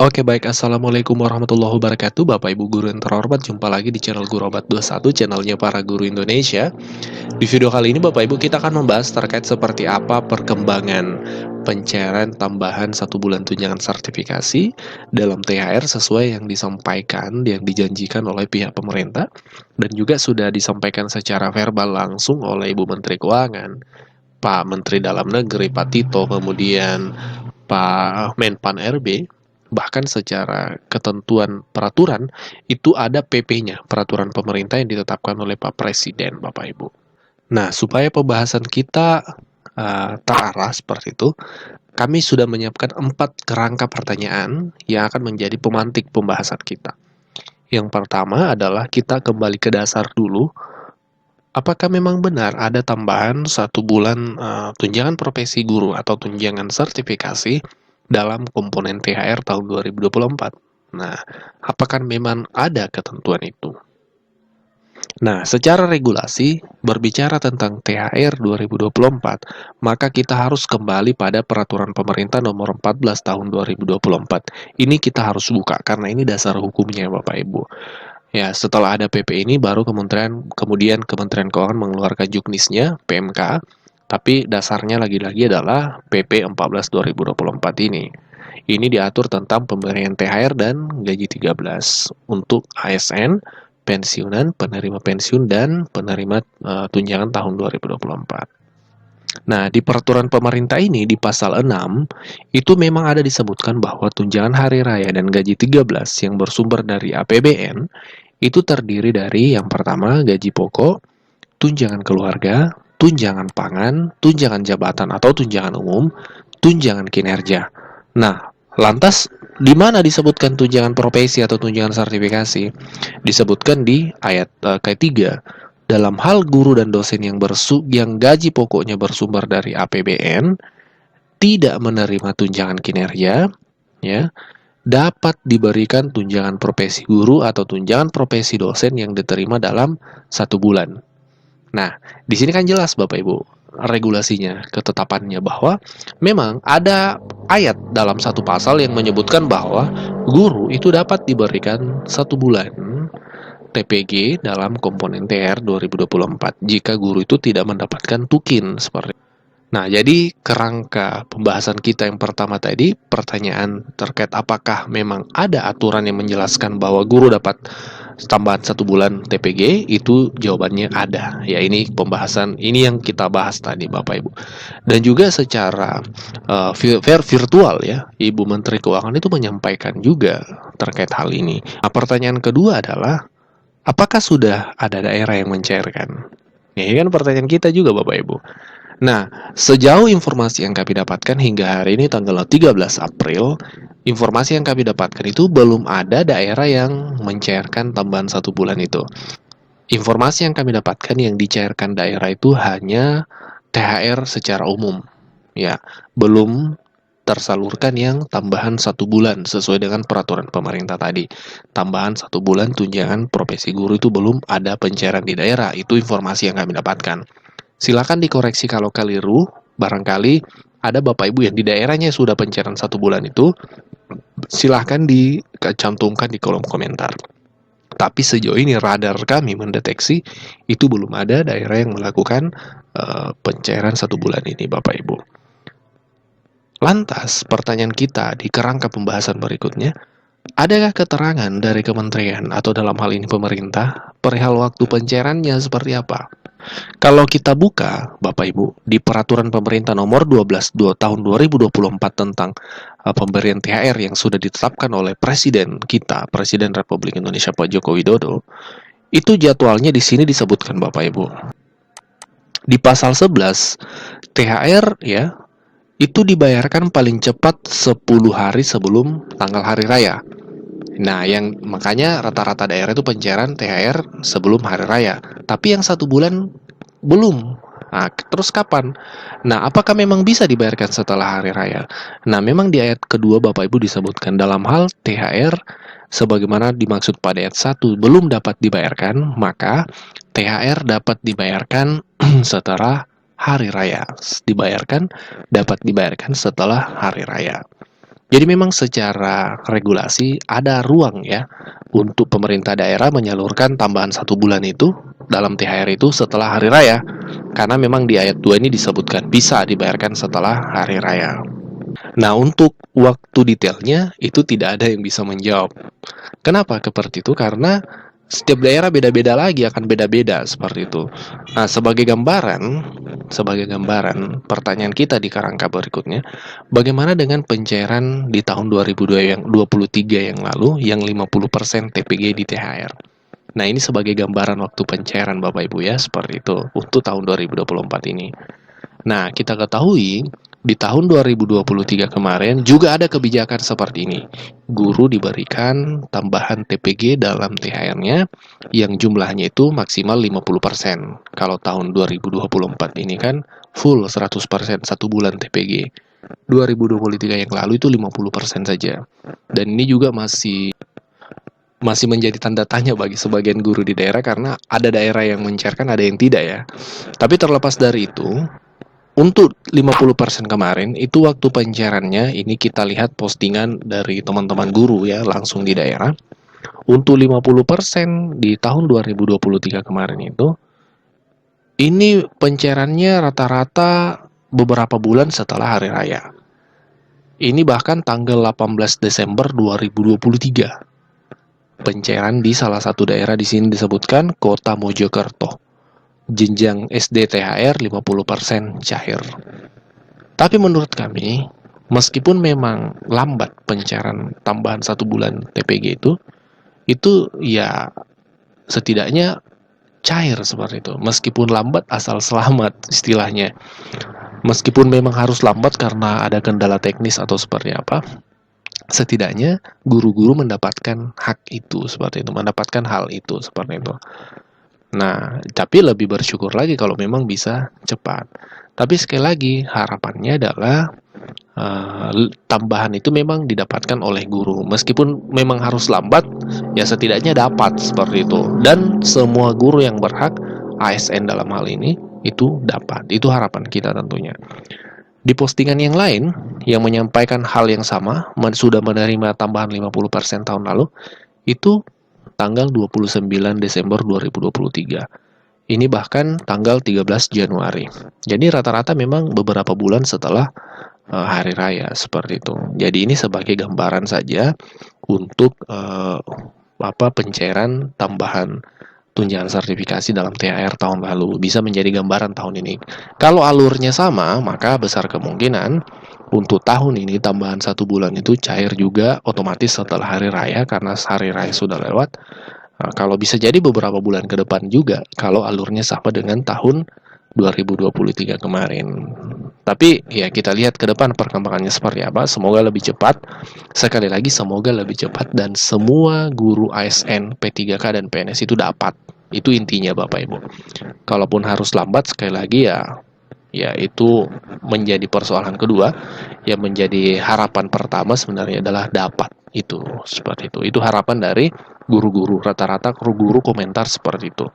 Oke baik, Assalamualaikum warahmatullahi wabarakatuh Bapak Ibu Guru yang terhormat. Jumpa lagi di channel Guru Obat 21, channelnya para guru Indonesia. Di video kali ini Bapak Ibu kita akan membahas terkait seperti apa perkembangan pencairan tambahan 1 bulan tunjangan sertifikasi dalam THR sesuai yang disampaikan, yang dijanjikan oleh pihak pemerintah, dan juga sudah disampaikan secara verbal langsung oleh Ibu Menteri Keuangan, Pak Menteri Dalam Negeri, Pak Tito, kemudian Pak Menpan RB. Bahkan secara ketentuan peraturan, itu ada PP-nya, peraturan pemerintah yang ditetapkan oleh Pak Presiden, Bapak Ibu. Nah, supaya pembahasan kita terarah seperti itu, kami sudah menyiapkan 4 kerangka pertanyaan yang akan menjadi pemantik pembahasan kita. Yang pertama adalah kita kembali ke dasar dulu. Apakah memang benar ada tambahan 1 bulan tunjangan profesi guru atau tunjangan sertifikasi dalam komponen THR tahun 2024? Nah, apakah memang ada ketentuan itu? Nah, secara regulasi, berbicara tentang THR 2024, maka kita harus kembali pada Peraturan Pemerintah Nomor 14 Tahun 2024. Ini kita harus buka, karena ini dasar hukumnya, Bapak Ibu. Ya, setelah ada PP ini, baru kemudian Kementerian Keuangan mengeluarkan juknisnya, PMK, tapi dasarnya lagi-lagi adalah PP 14 2024 ini. Ini diatur tentang pemberian THR dan gaji 13 untuk ASN, pensiunan, penerima pensiun, dan penerima tunjangan tahun 2024. Nah, di peraturan pemerintah ini, di pasal 6, itu memang ada disebutkan bahwa tunjangan hari raya dan gaji 13 yang bersumber dari APBN, itu terdiri dari yang pertama gaji pokok, tunjangan keluarga, tunjangan pangan, tunjangan jabatan atau tunjangan umum, tunjangan kinerja. Nah, lantas di mana disebutkan tunjangan profesi atau tunjangan sertifikasi? Disebutkan di ayat ketiga. Dalam hal guru dan dosen yang gaji pokoknya bersumber dari APBN tidak menerima tunjangan kinerja, ya, dapat diberikan tunjangan profesi guru atau tunjangan profesi dosen yang diterima dalam 1 bulan. Nah, di sini kan jelas Bapak Ibu regulasinya, ketetapannya bahwa memang ada ayat dalam satu pasal yang menyebutkan bahwa guru itu dapat diberikan 1 bulan TPG dalam komponen TR 2024 jika guru itu tidak mendapatkan tukin seperti. Nah, jadi kerangka pembahasan kita yang pertama tadi, pertanyaan terkait apakah memang ada aturan yang menjelaskan bahwa guru dapat tambahan 1 bulan TPG, itu jawabannya ada. Ya, ini pembahasan, ini yang kita bahas tadi Bapak Ibu. Dan juga secara virtual ya, Ibu Menteri Keuangan itu menyampaikan juga terkait hal ini. Nah, pertanyaan kedua adalah, apakah sudah ada daerah yang mencairkan? Ya, ini kan pertanyaan kita juga Bapak Ibu. Nah, sejauh informasi yang kami dapatkan hingga hari ini tanggal 13 April, informasi yang kami dapatkan itu belum ada daerah yang mencairkan tambahan 1 bulan itu. Informasi yang kami dapatkan yang dicairkan daerah itu hanya THR secara umum. Ya, belum tersalurkan yang tambahan 1 bulan sesuai dengan peraturan pemerintah tadi. Tambahan 1 bulan tunjangan profesi guru itu belum ada pencairan di daerah. Itu informasi yang kami dapatkan. Silakan dikoreksi kalau keliru, barangkali ada Bapak Ibu yang di daerahnya sudah pencairan 1 bulan itu, silahkan dicantumkan di kolom komentar. Tapi sejauh ini radar kami mendeteksi itu belum ada daerah yang melakukan pencairan 1 bulan ini Bapak Ibu. Lantas pertanyaan kita di kerangka pembahasan berikutnya, adakah keterangan dari kementerian atau dalam hal ini pemerintah perihal waktu pencairannya seperti apa? Kalau kita buka, Bapak Ibu, di Peraturan Pemerintah Nomor 12 Tahun 2024 tentang pemberian THR yang sudah ditetapkan oleh Presiden kita, Presiden Republik Indonesia Pak Joko Widodo, itu jadwalnya di sini disebutkan Bapak Ibu. Di pasal 11, THR ya, itu dibayarkan paling cepat 10 hari sebelum tanggal hari raya. Nah, yang makanya rata-rata daerah itu pencairan THR sebelum hari raya. Tapi yang 1 bulan belum. Nah, terus kapan? Nah, apakah memang bisa dibayarkan setelah hari raya? Nah, memang di ayat kedua Bapak Ibu disebutkan dalam hal THR sebagaimana dimaksud pada ayat 1 belum dapat dibayarkan, maka THR dapat dibayarkan setelah hari raya. Dapat dibayarkan setelah hari raya. Jadi memang secara regulasi ada ruang ya untuk pemerintah daerah menyalurkan tambahan 1 bulan itu dalam THR itu setelah hari raya. Karena memang di ayat 2 ini disebutkan bisa dibayarkan setelah hari raya. Nah, untuk waktu detailnya itu tidak ada yang bisa menjawab. Kenapa seperti itu? Karena setiap daerah beda-beda lagi, akan beda-beda seperti itu. Nah, sebagai gambaran, pertanyaan kita di kerangka berikutnya, bagaimana dengan pencairan di tahun 2023 yang lalu yang 50% TPG di THR? Nah, ini sebagai gambaran waktu pencairan Bapak Ibu ya, seperti itu untuk tahun 2024 ini. Nah, kita ketahui di tahun 2023 kemarin juga ada kebijakan seperti ini. Guru diberikan tambahan TPG dalam THR-nya yang jumlahnya itu maksimal 50%. Kalau tahun 2024 ini kan full 100% 1 bulan TPG. 2023 yang lalu itu 50% saja. Dan ini juga masih menjadi tanda tanya bagi sebagian guru di daerah karena ada daerah yang mencairkan, ada yang tidak ya. Tapi terlepas dari itu, untuk 50% kemarin, itu waktu pencairannya, ini kita lihat postingan dari teman-teman guru ya, langsung di daerah. Untuk 50% di tahun 2023 kemarin itu, ini pencairannya rata-rata beberapa bulan setelah hari raya. Ini bahkan tanggal 18 Desember 2023. Pencairan di salah satu daerah di sini disebutkan Kota Mojokerto. Jenjang SD THR 50% cair. Tapi menurut kami, meskipun memang lambat pencairan tambahan 1 bulan TPG itu ya setidaknya cair seperti itu. Meskipun lambat asal selamat istilahnya. Meskipun memang harus lambat karena ada kendala teknis atau seperti apa, setidaknya guru-guru mendapatkan hak itu seperti itu, mendapatkan hal itu seperti itu. Nah, tapi lebih bersyukur lagi kalau memang bisa cepat. Tapi sekali lagi, harapannya adalah tambahan itu memang didapatkan oleh guru. Meskipun memang harus lambat, ya setidaknya dapat seperti itu. Dan semua guru yang berhak, ASN dalam hal ini, itu dapat. Itu harapan kita tentunya. Di postingan yang lain, yang menyampaikan hal yang sama, sudah menerima tambahan 50% tahun lalu, itu tanggal 29 Desember 2023. Ini bahkan tanggal 13 Januari. Jadi rata-rata memang beberapa bulan setelah hari raya seperti itu. Jadi ini sebagai gambaran saja untuk pencairan tambahan tunjangan sertifikasi dalam THR tahun lalu. Bisa menjadi gambaran tahun ini. Kalau alurnya sama, maka besar kemungkinan untuk tahun ini tambahan 1 bulan itu cair juga otomatis setelah hari raya karena hari raya sudah lewat. Nah, kalau bisa jadi beberapa bulan ke depan juga kalau alurnya sama dengan tahun 2023 kemarin. Tapi ya kita lihat ke depan perkembangannya seperti apa. Semoga lebih cepat. Sekali lagi semoga lebih cepat dan semua guru ASN, P3K dan PNS itu dapat. Itu intinya Bapak Ibu. Kalaupun harus lambat sekali lagi ya itu menjadi persoalan kedua. Yang menjadi harapan pertama sebenarnya adalah dapat. Itu seperti itu. Itu harapan dari guru-guru, rata-rata guru komentar seperti itu.